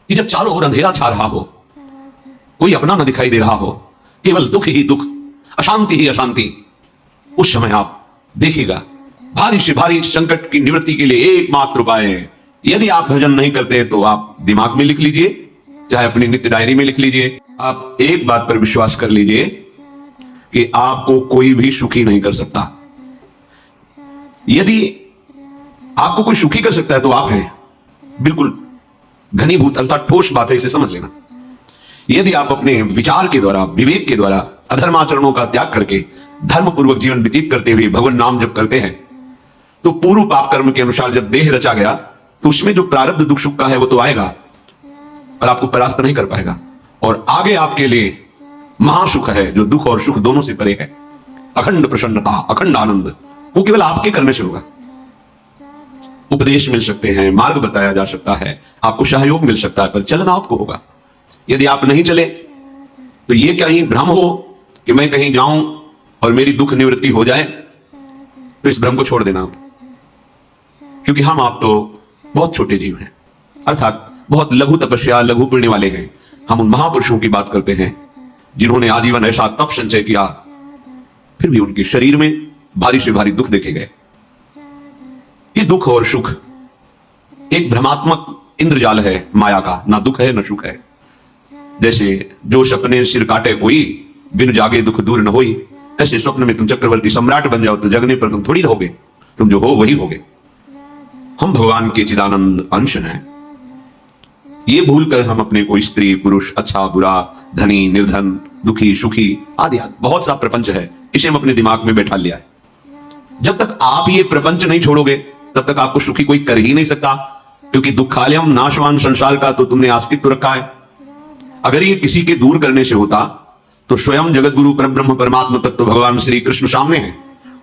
कि जब चारों ओर अंधेरा छा रहा हो, कोई अपना न दिखाई दे रहा हो, केवल दुख ही दुख, अशांति ही अशांति, उस समय आप देखिएगा भारी से भारी संकट की निवृत्ति के लिए एकमात्र उपाय है। यदि आप भजन नहीं करते तो आप दिमाग में लिख लीजिए, चाहे अपनी नित्य डायरी में लिख लीजिए। आप एक बात पर विश्वास कर लीजिए कि आपको कोई भी सुखी नहीं कर सकता। यदि आपको कोई सुखी कर सकता है तो आप हैं। बिल्कुल घनीभूत अर्थात ठोस बात है, इसे समझ लेना। यदि आप अपने विचार के द्वारा, विवेक के द्वारा अधर्माचरणों का त्याग करके धर्म पूर्वक जीवन व्यतीत करते हुए भगवान नाम जप करते हैं, तो पूर्व पाप कर्म के अनुसार जब देह रचा गया तो उसमें जो प्रारब्ध दुख सुख का है वो तो आएगा और आपको परास्त नहीं कर पाएगा। और आगे आपके लिए महासुख है जो दुख और सुख दोनों से परे है। अखंड प्रसन्नता, अखंड आनंद, वो केवल आपके करने से होगा। उपदेश मिल सकते हैं, मार्ग बताया जा सकता है, आपको सहयोग मिल सकता है, पर चलना आपको होगा। यदि आप नहीं चले तो ये कहीं भ्रम हो कि मैं कहीं जाऊं और मेरी दुख निवृत्ति हो जाए, तो इस भ्रम को छोड़ देना। क्योंकि आप तो बहुत छोटे जीव हैं, अर्थात बहुत लघु तपस्या, लघु पुण्य वाले हैं। हम उन महापुरुषों की बात करते हैं जिन्होंने आजीवन ऐसा तप संचय किया, फिर भी उनके शरीर में भारी से भारी दुख देखे गए। ये दुख और सुख एक भ्रमात्मक इंद्रजाल है माया का, ना दुख है ना सुख है। जैसे जो सपने सिर काटे कोई, बिन जागे दुख दूर न होई, ऐसे स्वप्न में तुम चक्रवर्ती सम्राट बन जाओ तो जगने पर तुम थोड़ी रहोगे, तुम जो हो वही होगे। हम भगवान के चिदानंद अंश हैं। ये भूलकर हम अपने को स्त्री पुरुष, अच्छा बुरा, धनी निर्धन, दुखी सुखी आदि आदि बहुत सा प्रपंच है, इसे हम अपने दिमाग में बैठा लिया है। जब तक आप ये प्रपंच नहीं छोड़ोगे तब तक आपको सुखी कोई कर ही नहीं सकता, क्योंकि दुखालयम नाशवान संसार का तो तुमने अस्तित्व रखा है। अगर ये किसी के दूर करने से होता तो स्वयं जगत गुरु परब्रह्म परमात्मा तत्व भगवान श्री कृष्ण सामने हैं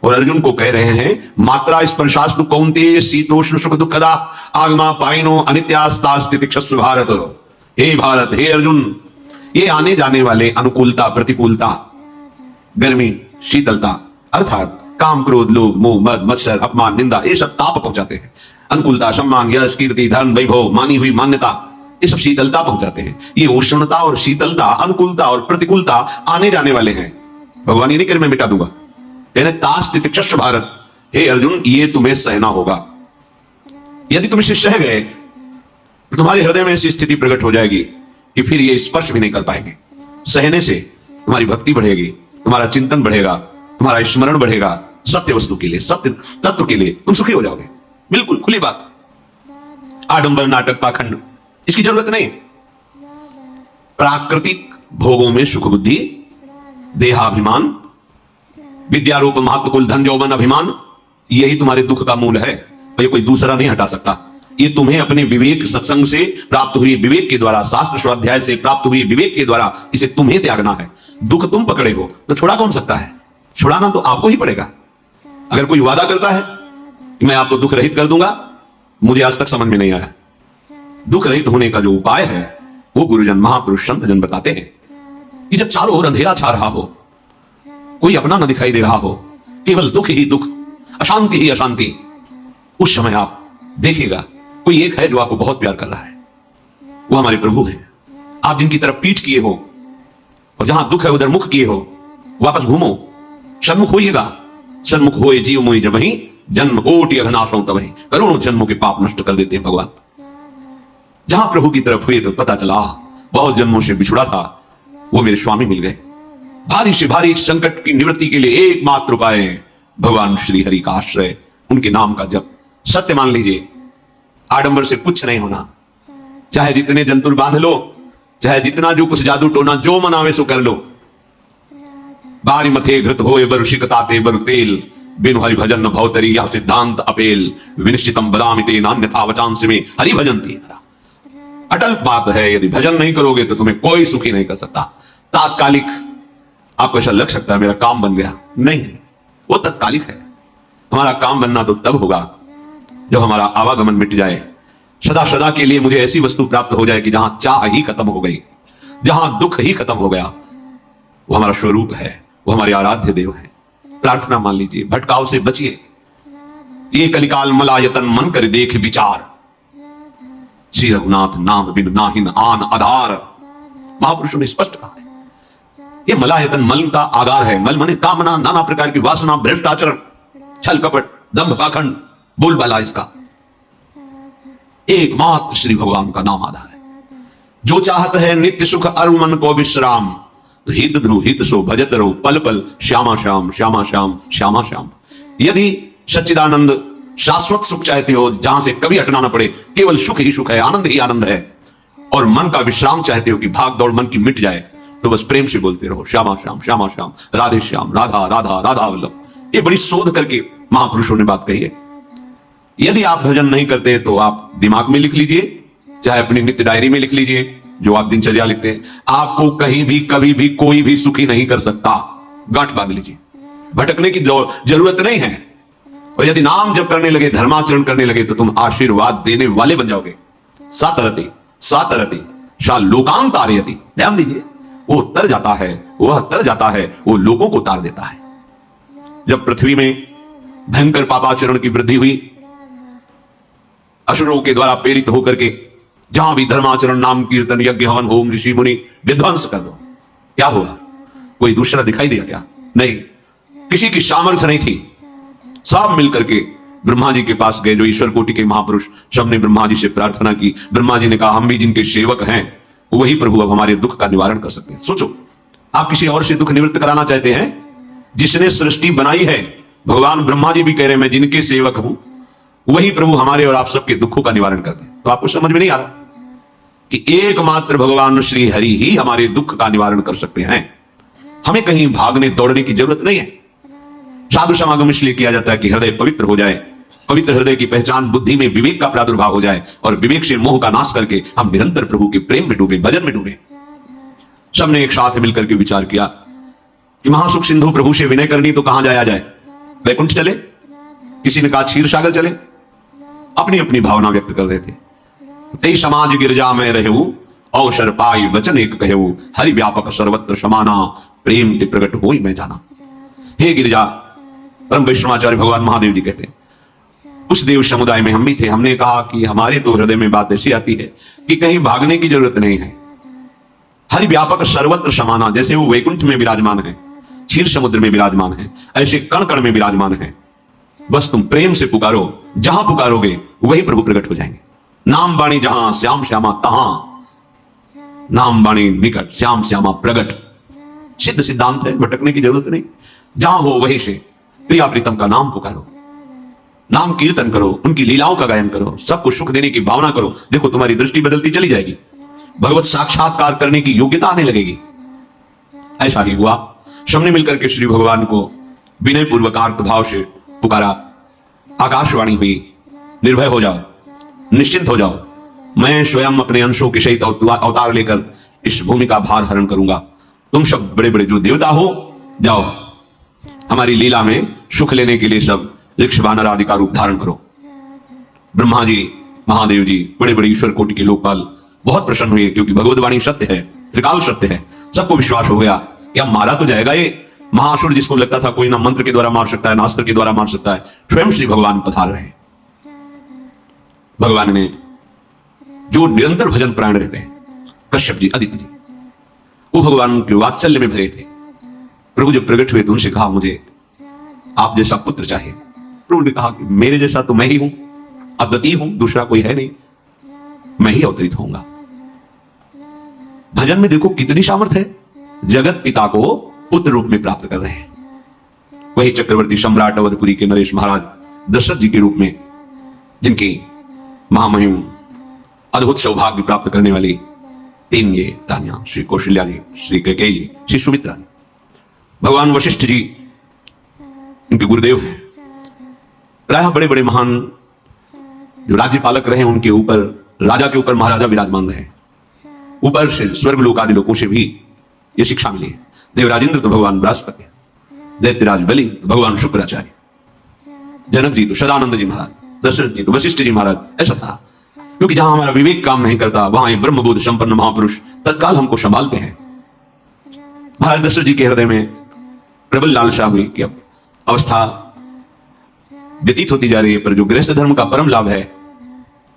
और अर्जुन को कह रहे हैं, मात्रा स्पर्शास्तु कौन्तेय शीतोष्ण सुख दुखदा आगमा पाइनो अनित्यास्तास्तितिक्षस्व भारत। हे भारत, हे अर्जुन, ये आने जाने वाले अनुकूलता प्रतिकूलता, गर्मी शीतलता, अर्थात काम क्रोध लोभ मोह मद मत्सर अपमान निंदा, ये सब ताप पहुंचाते हैं। अनुकूलता सम्मान यश कीर्ति धन वैभव मानी हुई मान्यता, ये सब शीतलता पहुंचाते हैं। ये उष्णता और शीतलता, अनुकूलता और प्रतिकूलता आने जाने वाले हैं। भगवान ये नहीं कर मैं मिटा दूंगा, कहने तास्तितिक्षस्व भारत, हे अर्जुन ये तुम्हें सहना होगा। यदि तुम इसे सह गए तो तुम्हारे हृदय में ऐसी स्थिति प्रकट हो जाएगी कि फिर ये स्पर्श भी नहीं कर पाएंगे। सहने से तुम्हारी भक्ति बढ़ेगी, तुम्हारा चिंतन बढ़ेगा, तुम्हारा स्मरण बढ़ेगा, सत्य वस्तु के लिए, सत्य तत्व के लिए तुम सुखी हो जाओगे। बिल्कुल खुली बात। आडंबर नाटक पाखंड इसकी जरूरत नहीं। प्राकृतिक भोगों में सुख बुद्धि, देहाभिमान, विद्यारूप महत्वकुल धन यौवन अभिमान, यही तुम्हारे दुख का मूल है और ये कोई दूसरा नहीं हटा सकता। ये तुम्हें अपने विवेक सत्संग से प्राप्त हुई विवेक के द्वारा, शास्त्र स्वाध्याय से प्राप्त हुई विवेक के द्वारा इसे तुम्हें त्यागना है। दुख तुम पकड़े हो तो छुड़ा कौन सकता है? छुड़ाना तो आपको ही पड़ेगा। अगर कोई वादा करता है कि मैं आपको दुख रहित कर दूंगा, मुझे आज तक समझ में नहीं आया। दुख रहित होने का जो उपाय है वो गुरुजन महापुरुष संत जन बताते हैं कि जब चारों ओर अंधेरा छा रहा हो, कोई अपना न दिखाई दे रहा हो, केवल दुख ही दुख, अशांति ही अशांति, उस समय आप देखिएगा कोई एक है जो आपको बहुत प्यार कर रहा है। वो हमारे प्रभु हैं। आप जिनकी तरफ पीठ किए हो और जहां दुख है उधर मुख किए हो, वापस घूमो, सन्मुख होइएगा। सन्मुख होए जीव मोहि जब वही जन्म कोटि अघनाशों तबहि, करोड़ों जन्मों के पाप नष्ट कर देते हैं भगवान। जहां प्रभु की तरफ हुए तो पता चला बहुत जन्मों से बिछुड़ा था, वो मेरे स्वामी मिल गए। भारी से भारी संकट की निवृत्ति के लिए एकमात्र उपाय है भगवान श्री हरि का आश्रय, उनके नाम का जप। सत्य मान लीजिए, आडंबर से कुछ नहीं होना। चाहे जितने जंतुर बांध लो, चाहे जितना जो कुछ जादू टोना जो मनावे सो कर लो। बारी मथे घृत होए बरु शिकताते बरु तेल, बिनु हरि भजन न भवतरी यह सिद्धांत अपेल, विनिश्चितम बदामि तेन अन्यथा वचांस में हरि भजन तेन। अटल बात है, यदि भजन नहीं करोगे तो तुम्हें कोई सुखी नहीं कर सकता। तात्कालिक आपको ऐसा लग सकता है मेरा काम बन गया, नहीं, वो तत्कालिक है। हमारा काम बनना तो तब होगा जब हमारा आवागमन मिट जाए, सदा सदा के लिए मुझे ऐसी वस्तु प्राप्त हो जाए कि जहां चाह ही खत्म हो गई, जहां दुख ही खत्म हो गया। वो हमारा स्वरूप है, वो हमारे आराध्य देव है। प्रार्थना मान लीजिए, भटकाव से बचिए। ये कलिकाल मलायतन मन कर देख विचार, श्री रघुनाथ नाम बिन नाहिन आन आधार। महापुरुषों ने स्पष्ट कहा है ये मलायतन मल का आगार है। मल माने कामना, नाना प्रकार की वासना, भ्रष्ट आचरण, छल कपट, दंभ पाखंड, बोलबाला इसका एकमात्र श्री भगवान का नाम आधार है। जो चाहत है नित्य सुख अरुण मन को विश्राम, तो हित ध्रुव हित सो भजत रहो पल पल श्यामा श्याम श्यामा श्याम श्यामा श्याम। यदि सच्चिदानंद शाश्वत सुख चाहते हो जहां से कभी हटना ना पड़े, केवल सुख ही सुख है, आनंद ही आनंद है, और मन का विश्राम चाहते हो कि भाग दौड़ मन की मिट जाए, तो बस प्रेम से बोलते रहो श्यामा श्याम श्यामा श्याम, राधे श्याम, राधा राधा राधा वल्लभ। ये बड़ी शोध करके महापुरुषों ने बात कही है। यदि आप भजन नहीं करते तो आप दिमाग में लिख लीजिए, चाहे अपनी नित्य डायरी में लिख लीजिए, जो आप दिनचर्या लिखते हैं, आपको कहीं भी कभी भी कोई भी सुखी नहीं कर सकता। गांठ बांध लीजिए, भटकने की जरूरत नहीं है। और यदि नाम जप करने लगे, धर्माचरण करने लगे, तो तुम आशीर्वाद देने वाले बन जाओगे। सातरति सातरति शा लोकांग तारयति। ध्यान दीजिए, वो तर जाता है, वह तर जाता है, वो लोगों को तार देता है। जब पृथ्वी में भयंकर पापाचरण की वृद्धि हुई, असुरों के द्वारा प्रेरित होकर के जहां भी धर्माचरण, नाम कीर्तन, यज्ञ हवन, होम, ऋषि मुनि विध्वंस कर दो, क्या हुआ? कोई दूसरा दिखाई दिया क्या? नहीं, किसी की सामर्थ्य नहीं थी। सब मिलकर के ब्रह्मा जी के पास गए, जो ईश्वर कोटि के महापुरुष, सबने ब्रह्मा जी से प्रार्थना की। ब्रह्मा जी ने कहा हम भी जिनके सेवक हैं वही प्रभु अब हमारे दुख का निवारण कर सकते हैं। सोचो, आप किसी और से दुख निवृत्त कराना चाहते हैं? जिसने सृष्टि बनाई है, भगवान ब्रह्मा जी भी कह रहे हैं मैं जिनके सेवक हूं, वही प्रभु हमारे और आप सबके दुखों का निवारण करते हैं। तो आपको समझ में नहीं आ रहा कि एकमात्र भगवान श्री हरि ही हमारे दुख का निवारण कर सकते हैं। हमें कहीं भागने दौड़ने की जरूरत नहीं है। साधु समागम इसलिए किया जाता है कि हृदय पवित्र हो जाए। पवित्र हृदय की पहचान बुद्धि में विवेक का प्रादुर्भाव हो जाए, और विवेक से मोह का नाश करके हम निरंतर प्रभु के प्रेम में डूबे, भजन में डूबे। सबने एक साथ मिलकर के विचार किया कि महासुख सिंधु प्रभु से विनय करनी तो कहां जाया जाए? वैकुंठ चले, किसी ने कहा क्षीर सागर चले। अपनी अपनी भावना व्यक्त कर रहे थे। तेई समाज गिरजा में रहू, अवसर पाई वचन एक कहू, हरि व्यापक सर्वत्र समाना, प्रेम ते प्रकट होई मैं जाना। हे गिरिजा, परम वैष्णवाचार्य भगवान महादेव जी कहते हैं, उस देव समुदाय में हम भी थे। हमने कहा कि हमारे तो हृदय में बात ऐसी आती है कि कहीं भागने की जरूरत नहीं है। हरि व्यापक सर्वत्र समाना, जैसे वो वैकुंठ में विराजमान है, क्षीर समुद्र में विराजमान है, ऐसे कण कण में विराजमान है। बस तुम प्रेम से पुकारो, जहां पुकारोगे वही प्रभु प्रकट हो जाएंगे। नाम बाणी जहां श्याम श्यामा तहां, नाम बाणी निकट श्याम श्यामा प्रगट। सिद्ध सिद्धांत है, भटकने की जरूरत नहीं। जहां हो वहीं से प्रिया प्रीतम का नाम पुकारो, नाम कीर्तन करो, उनकी लीलाओं का गायन करो, सबको सुख देने की भावना करो। देखो तुम्हारी दृष्टि बदलती चली जाएगी, भगवत साक्षात्कार करने की योग्यता आने लगेगी। ऐसा ही हुआ। सबने मिलकर के श्री भगवान को विनय पूर्वक आर्त भाव से पुकारा। आकाशवाणी हुई, निर्भय हो जाओ, निश्चिंत हो जाओ, मैं स्वयं अपने अंशों के सहित अवतार लेकर इस भूमि का भार हरण करूंगा। तुम सब बड़े बड़े जो देवता हो, जाओ हमारी लीला में सुख लेने के लिए सब ऋक्ष वानर आदि का रूप धारण करो। ब्रह्मा जी, महादेव जी, बड़े बड़े ईश्वर कोटि के लोकपाल बहुत प्रसन्न हुए, क्योंकि भगवतवाणी सत्य है, त्रिकाल सत्य है। सबको विश्वास हो गया कि अब मारा तो जाएगा ये महासुर, जिसको लगता था कोई ना मंत्र के द्वारा मार सकता है, ना अस्त्र के द्वारा मार सकता है। स्वयं श्री भगवान पधार रहे। भगवान ने जो निरंतर भजन प्राण रहते हैं, कश्यप जी, अदिति जी, वो भगवान के वात्सल्य में भरे थे। प्रभु जब प्रकट हुए तो उनसे कहा मुझे आप जैसा पुत्र चाहिए। प्रभु ने कहा कि मेरे जैसा तो मैं ही हूं, अद्वितीय हूं, दूसरा कोई है नहीं, मैं ही अवतरित होऊंगा। भजन में देखो कितनी सामर्थ्य है। जगत पिता को पुत्र रूप में प्राप्त कर रहे हैं। वही चक्रवर्ती सम्राट अवधपुरी के नरेश महाराज दशरथ जी के रूप में, जिनकी महामहिम अद्भुत सौभाग्य प्राप्त करने वाली तीन ये रानियां, श्री कौशल्या जी, श्री कैकेयी जी, श्री सुमित्रा जी। भगवान वशिष्ठ जी उनके गुरुदेव हैं। प्रायः बड़े बड़े महान जो राज्यपालक रहे, उनके ऊपर, राजा के ऊपर महाराजा विराजमान रहे। ऊपर से स्वर्ग लोक आदि लोगों से भी ये शिक्षा मिली है। देवराजेंद्र तो भगवान बृहस्पति, दैत्यराज बलि तो भगवान शुक्राचार्य, जनक जी तो सदानंद जी महाराज, दशरथ जी तो वशिष्ठ जी महाराज। ऐसा था, क्योंकि जहां हमारा विवेक काम नहीं करता, वहां ये ब्रह्मबोध संपन्न महापुरुष तत्काल हमको संभालते हैं। महाराज दशरथ जी के हृदय में प्रबल लालसा हुई कि अब अवस्था व्यतीत होती जा रही है, पर जो गृहस्थ धर्म का परम लाभ है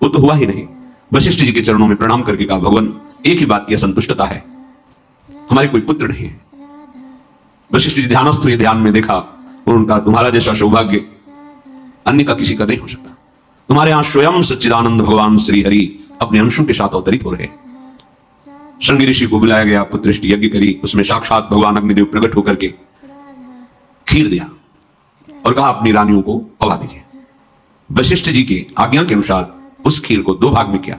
वो तो हुआ ही नहीं। वशिष्ठ जी के चरणों में प्रणाम करके कहा, भगवान एक ही बात की असंतुष्टता है, हमारे कोई पुत्र नहीं है। वशिष्ठ जी ध्यानस्थ हुए, ध्यान में देखा और उनका, तुम्हारा जैसा सौभाग्य अन्य का किसी का नहीं हो सकता। तुम्हारे यहां स्वयं सच्चिदानंद भगवान श्री हरि अपने अंशों के साथ अवतरित हो रहे। श्रृंगी ऋषि को बुलाया गया, पुत्रष्टि यज्ञ करी, उसमें साक्षात भगवान अग्निदेव प्रकट होकर के खीर दिया और कहा अपनी रानियों को पका दीजिए। वशिष्ठ जी की आज्ञा के अनुसार उस खीर को 2 भाग में किया।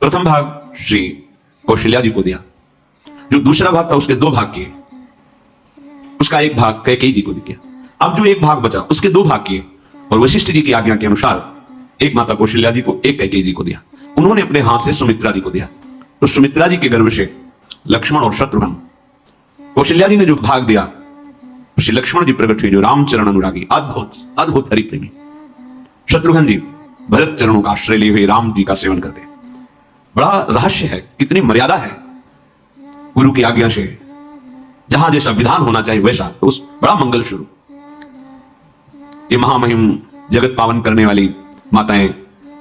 प्रथम भाग श्री कौशल्या जी को दिया, जो दूसरा भाग था उसके 2 भाग किए, उसका 1 भाग कैकेयी जी को दिया। अब जो 1 भाग बचा उसके 2 भाग किए और वशिष्ठ जी की आज्ञा के अनुसार एक माता कौशल्या जी को, एक कैकेयी जी को दिया। उन्होंने अपने हाथ से सुमित्रा जी को दिया, तो सुमित्रा जी के गर्भ से लक्ष्मण और शत्रुघ्न, कौशल्या जी ने जो भाग दिया श्री लक्ष्मण जी प्रकट हुए, जो रामचरण अनुरागी, अद्भुत अद्भुत हरि प्रेमी। शत्रुघ्न जी भरत चरणों का आश्रय लिए हुए राम जी का सेवन करते। बड़ा रहस्य है, कितनी मर्यादा है गुरु की आज्ञा से, जहां जैसा विधान होना चाहिए वैसा, तो उस बड़ा मंगल शुरू। ये महामहिम जगत पावन करने वाली माताएं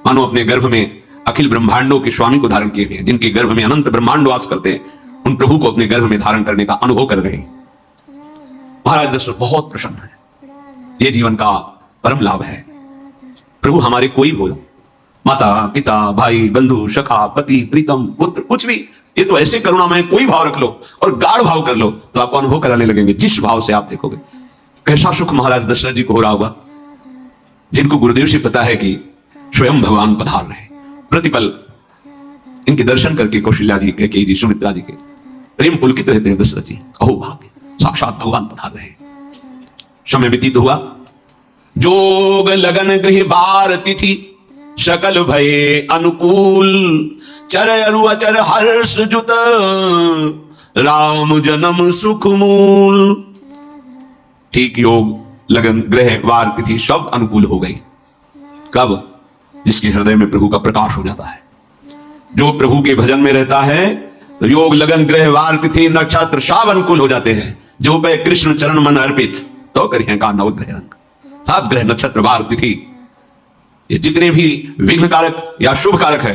मानो अपने गर्भ में अखिल ब्रह्मांडों के स्वामी को धारण किए हुए हैं, जिनके गर्भ में अनंत ब्रह्मांड वास करते हैं, उन प्रभु को अपने गर्भ में धारण करने का अनुभव कर रहे हैं। महाराज दशरथ बहुत प्रसन्न है, ये जीवन का परम लाभ है। प्रभु हमारे कोई हो, माता पिता भाई बंधु सखा पति प्रीतम पुत्र, कुछ भी, ये तो ऐसे करुणा में कोई भाव रख लो और गाढ़ भाव कर लो तो आपको अनुभव कराने लगेंगे। जिस भाव से आप देखोगे कैसा सुख महाराज दशरथ जी को हो रहा होगा, जिनको गुरुदेव से पता है कि स्वयं भगवान पधार रहे। प्रतिपल इनके दर्शन करके कौशल्या जी, कैकेयी जी, सुमित्रा जी के प्रेम पुलकित रहते हैं। दशरथ जी, अहो भाग्य, साक्षात भगवान पधार रहे। समय व्यतीत हुआ, जोग लगन गृह बार तिथि सकल भय अनुकूल, चर अरु अचर हर्ष जुत राम जन्म सुख मूल। ठीक योग लगन ग्रह वार तिथि सब अनुकूल हो गई। कब? जिसके हृदय में प्रभु का प्रकाश हो जाता है, जो प्रभु के भजन में रहता है, तो योग लगन ग्रह वार तिथि नक्षत्र सब अनुकूल हो जाते हैं। जो पे कृष्ण चरण मन अर्पित तो करिए का नवग्रह रंग। 7 ग्रह नक्षत्र वार तिथि, ये जितने भी विघ्न कारक या शुभ कारक है,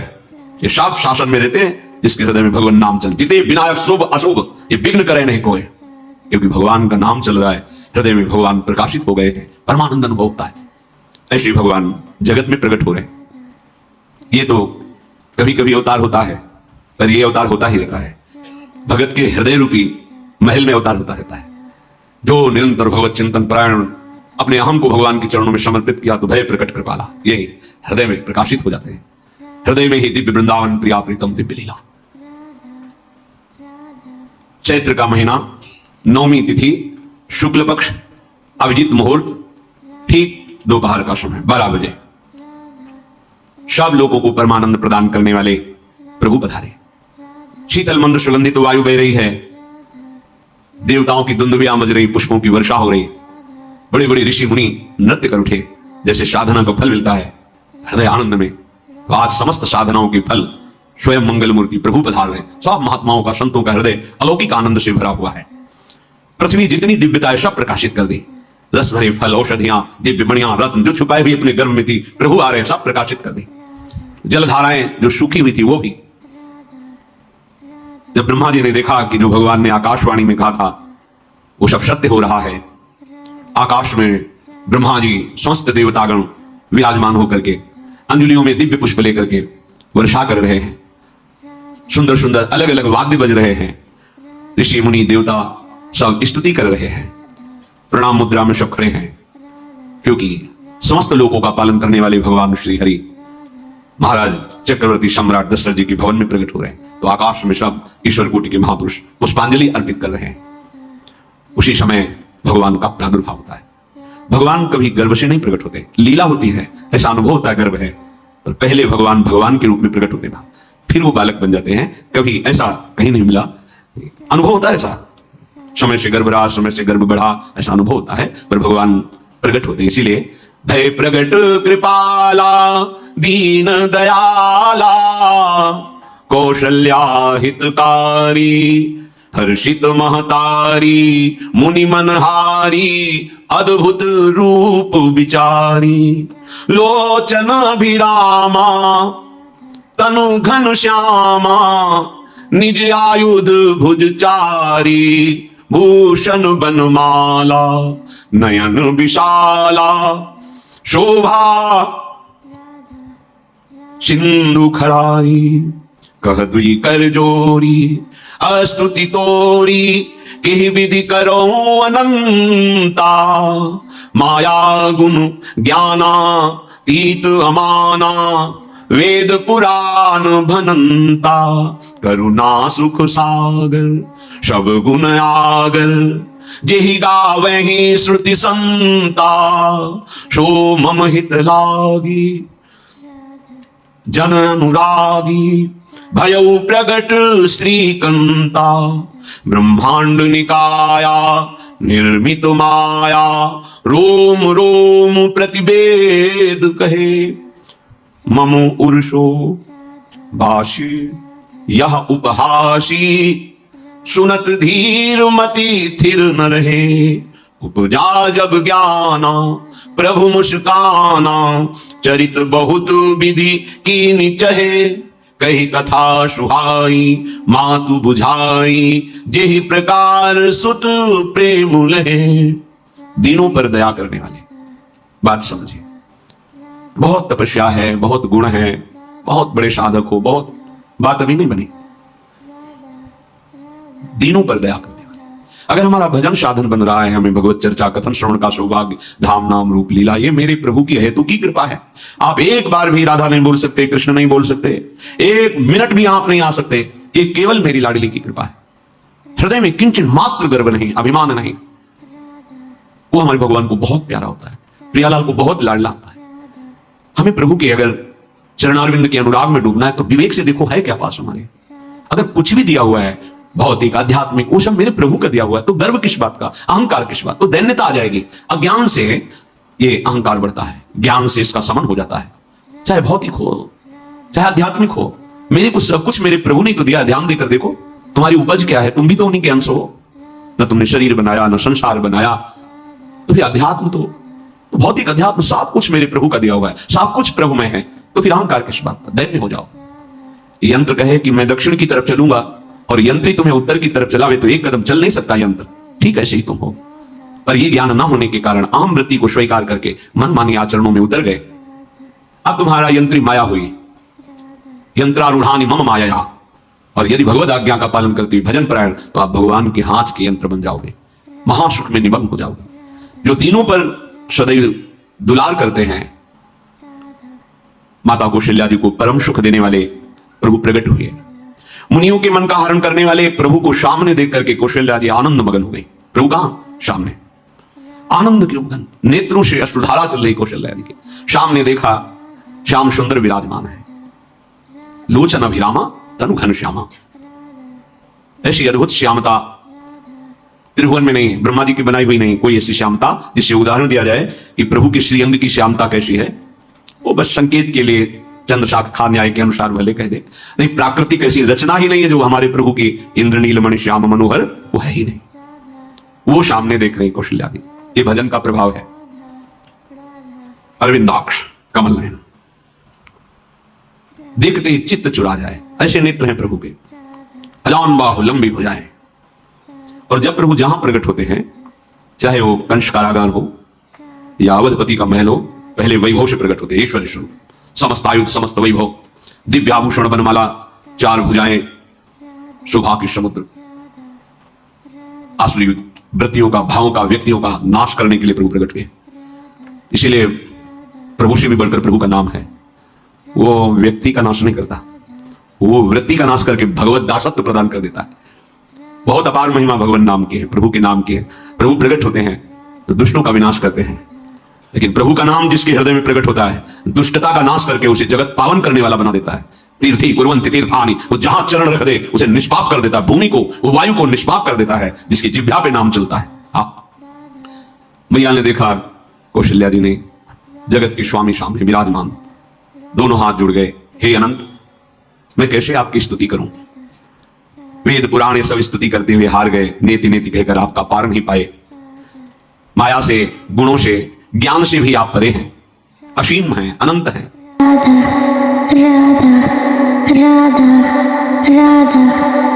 ये सब शासन में रहते हैं जिसके हृदय में भगवान नाम चल। जितने विनायक शुभ अशुभ, ये विघ्न करे नहीं कोई, क्योंकि भगवान का नाम चल रहा है, हृदय में भगवान प्रकाशित हो गए हैं, परमानंद अनुभव होता है। ऐसे भगवान जगत में प्रकट हो रहे। ये तो कभी कभी अवतार होता है, पर ये अवतार होता ही रहता है। भगत के हृदय रूपी महल में अवतार होता रहता है। जो निरंतर भगवत चिंतन परायण अपने अहम को भगवान के चरणों में समर्पित किया, तो भय प्रकट कृपाला, ये हृदय में प्रकाशित हो जाते हैं। हृदय में ही दिव्य वृंदावन प्रिया प्रीतम दिव्य लीला। चैत्र का महीना, 9वीं तिथि, शुक्ल पक्ष, अभिजीत मुहूर्त, ठीक दोपहर का समय 12 बजे, सब लोगों को परमानंद प्रदान करने वाले प्रभु पधारे। शीतल मंद सुगंधित वायु बह रही है, देवताओं की दुंदुभियां बज रही, पुष्पों की वर्षा हो रही, बड़े बड़े ऋषि मुनि नृत्य कर उठे, जैसे साधना का फल मिलता है हृदय आनंद में। तो आज समस्त साधनाओं के फल स्वयं मंगल मूर्ति प्रभु पधार रहे। सब महात्माओं का, संतों का हृदय अलौकिक आनंद से भरा हुआ है। पृथ्वी जितनी दिव्यता है सब प्रकाशित कर दी। रस भरे फल, औषधियां, दिव्य मणियां, रत्न जो छुपाए हुए अपने गर्भ में थी, प्रभु आ रहे, सब प्रकाशित कर दी। जलधाराएं जो सूखी हुई थी वो भी। जब ब्रह्मा जी ने देखा कि जो भगवान ने आकाशवाणी में कहा था वो सब सत्य हो रहा है, आकाश में ब्रह्मा जी समस्त देवतागण विराजमान होकर के अंजलियों में दिव्य पुष्प लेकर के वर्षा कर रहे हैं, सुंदर सुंदर अलग अलग वाद्य बज रहे हैं, ऋषि मुनि देवता सब स्तुति कर रहे हैं, प्रणाम मुद्रा में सब खड़े हैं, क्योंकि समस्त लोगों का पालन करने वाले भगवान श्री हरि महाराज चक्रवर्ती सम्राट दशरथ जी के भवन में प्रकट हो रहे हैं। तो आकाश में सब ईश्वर कोटि के महापुरुष पुष्पांजलि अर्पित कर रहे हैं। उसी समय भगवान का प्रादुर्भाव होता है। भगवान कभी गर्भ से नहीं प्रकट होते, लीला होती है, ऐसा अनुभव होता है गर्भ है, पर पहले भगवान भगवान के रूप में प्रकट होते ना, फिर वो बालक बन जाते हैं। कभी ऐसा कहीं नहीं मिला, अनुभव होता है ऐसा, समय से गर्भ रहा, समय से गर्भ बढ़ा, ऐसा अनुभव होता है, पर भगवान प्रकट होते। इसीलिए भय प्रगट कृपाला दीन दयाला कौशल्या हितकारी हर्षित महतारी मुनि मनहारी अद्भुत रूप विचारी लोचन अभिरामा तनु घन श्यामा निज आयुध भुजचारी भूषण बनमाला नयन विशाला शोभा सिंधु खरारी कह दुई कर जोरी अस्तुति तोड़ी कि विधि करो अनंता माया गुण ज्ञाना तीत अमाना वेद पुराण भनंता करुणा सुख सागर सब गुण आगर जेहि गावहि श्रुति संता सो मम हित लागी जन अनुरागी भयउ प्रगट श्रीकंता ब्रह्मांड निकाया निर्मित माया रोम रोम प्रतिवेद कहे मम उर्षो भाषी यह उपहासी सुनत धीर मति थिर न रहे उपजा जब ज्ञाना प्रभु मुस्काना चरित बहुत विधि कीनि चहे कही कथा सुहाई मातु बुझाई जेहि प्रकार सुत प्रेम लहे। दिनों पर दया करने वाले, बात समझिए, बहुत तपस्या है, बहुत गुण है, बहुत बड़े साधक हो, बहुत बात अभी नहीं बनी। दिनों पर दया करने वाले। अगर हमारा भजन साधन बन रहा है, हमें भगवत चर्चा कथन श्रवण का सौभाग्य, धाम नाम रूप लीला, ये मेरे प्रभु की हेतु की कृपा है। आप एक बार भी राधा नहीं बोल सकते, कृष्ण नहीं बोल सकते, एक मिनट भी आप नहीं आ सकते, ये केवल मेरी लाडली की कृपा है। हृदय में किंचन मात्र गर्व नहीं, अभिमान नहीं। वो हमारे भगवान को बहुत प्यारा होता है, प्रियालाल को बहुत लाडला होता है। हमें प्रभु के अगर चरणारविंद के अनुराग में डूबना है तो विवेक से देखो है क्या पास हमारे। अगर कुछ भी दिया हुआ है भौतिक आध्यात्मिक, वो सब मेरे प्रभु का दिया हुआ है, तो गर्व किस बात का, अहंकार किस बात, तो दैन्यता आ जाएगी। अज्ञान से ये अहंकार बढ़ता है, ज्ञान से इसका समन हो जाता है। चाहे भौतिक हो चाहे आध्यात्मिक हो, मेरे को सब कुछ मेरे प्रभु ने तो दिया। ध्यान देकर देखो तुम्हारी उपज क्या है, तुम भी तो उन्हीं के अंश हो। न तुमने शरीर बनाया, न संसार बनाया, तो फिर अध्यात्म तो भौतिक अध्यात्म सब कुछ मेरे प्रभु का दिया हुआ है, सब कुछ प्रभु में है, तो फिर अहंकार किस बात का, दैन्य हो जाओ। यंत्र कहे कि मैं दक्षिण की तरफ चलूंगा और यंत्र ही तुम्हें उत्तर की तरफ चलावे तो एक कदम चल नहीं सकता यंत्र, ठीक है, सही तुम हो। पर यह ज्ञान न होने के कारण अहम वृत्ति को स्वीकार करके मनमानी आचरणों में उतर गए। अब तुम्हारा यंत्री माया हुई, यंत्रारूढ़ानि मम माया। और यदि भगवद आज्ञा का पालन करते हुए भजन परायण, तो आप भगवान के हाथ के यंत्र बन जाओगे, महासुख में निमग्न हो जाओगे। जो तीनों पर सदैव दुलार करते हैं, माता कौशल्या जी को परम सुख देने वाले प्रभु प्रकट हुए। मुनियों के मन का हरण करने वाले प्रभु को सामने देख करके कौशल्या जी आनंद मगन हो गई। प्रभु कहां? सामने। आनंद क्यों मगन? नेत्रों से अश्रुधारा चल रही कौशल्या जी के। सामने देखा श्याम सुंदर विराजमान है, लोचन अभिरामा तनु घन श्यामा। ऐसी अद्भुत श्यामता त्रिभुवन में नहीं, ब्रह्मा जी की बनाई हुई नहीं कोई ऐसी श्यामता जिससे उदाहरण दिया जाए कि प्रभु के श्रीअंग की श्यामता कैसी है। वो बस संकेत के लिए चंद्रशाखा न्याय के अनुसार भले कह दे, नहीं प्राकृतिक ऐसी रचना ही नहीं है जो हमारे प्रभु की इंद्रनीलमणि श्याम मनोहर, वो है ही नहीं। वो सामने देख रहे कौशल्या जी, ये भजन का प्रभाव है। अरविंदाक्ष कमल नयन, देखते ही चित्त चुरा जाए, ऐसे नेत्र हैं प्रभु के। अजान बाहु लंबी हो जाए। और जब प्रभु जहां प्रकट होते हैं, चाहे वो कंस कारागार हो या अवधपति का महल हो, पहले वैभव से प्रकट होते हैं, ईश्वर स्वरूप, समस्त आयुध समस्त वैभव, दिव्य आभूषण बनमाला, चार भुजाएं, शोभा की समुद्र, आसुरी वृत्तियों का, भावों का, व्यक्तियों का नाश करने के लिए प्रभु प्रकट हुए। इसीलिए प्रभु से भी बढ़कर प्रभु का नाम है। वो व्यक्ति का नाश नहीं करता, वो वृत्ति का नाश करके भगवत दासत्व प्रदान कर देता है। बहुत अपार महिमा भगवान नाम की है, प्रभु के नाम की है। प्रभु प्रकट होते हैं तो दुष्टों का विनाश करते हैं, लेकिन प्रभु का नाम जिसके हृदय में प्रकट होता है, दुष्टता का नाश करके उसे जगत पावन करने वाला बना देता है। तीर्थी कुर्वन्ति तीर्थानि, वो जहां चरण रख दे उसे निष्पाप कर देता है। भूमि को, वायु को निष्पाप कर देता है, जिसकी जिह्वा पे नाम चलता है। मैया ने देखा कौशल्या जी ने जगत के स्वामी सामने विराजमान, दोनों हाथ जुड़ गए। हे अनंत, मैं कैसे आपकी स्तुति करूं? वेद पुराण सब स्तुति करते हुए हार गए, नेति नेति कहकर आपका पार नहीं पाए। माया से, गुणों से, ज्ञान से भी आप परे हैं, असीम हैं, अनंत हैं। राधा राधा राधा राधा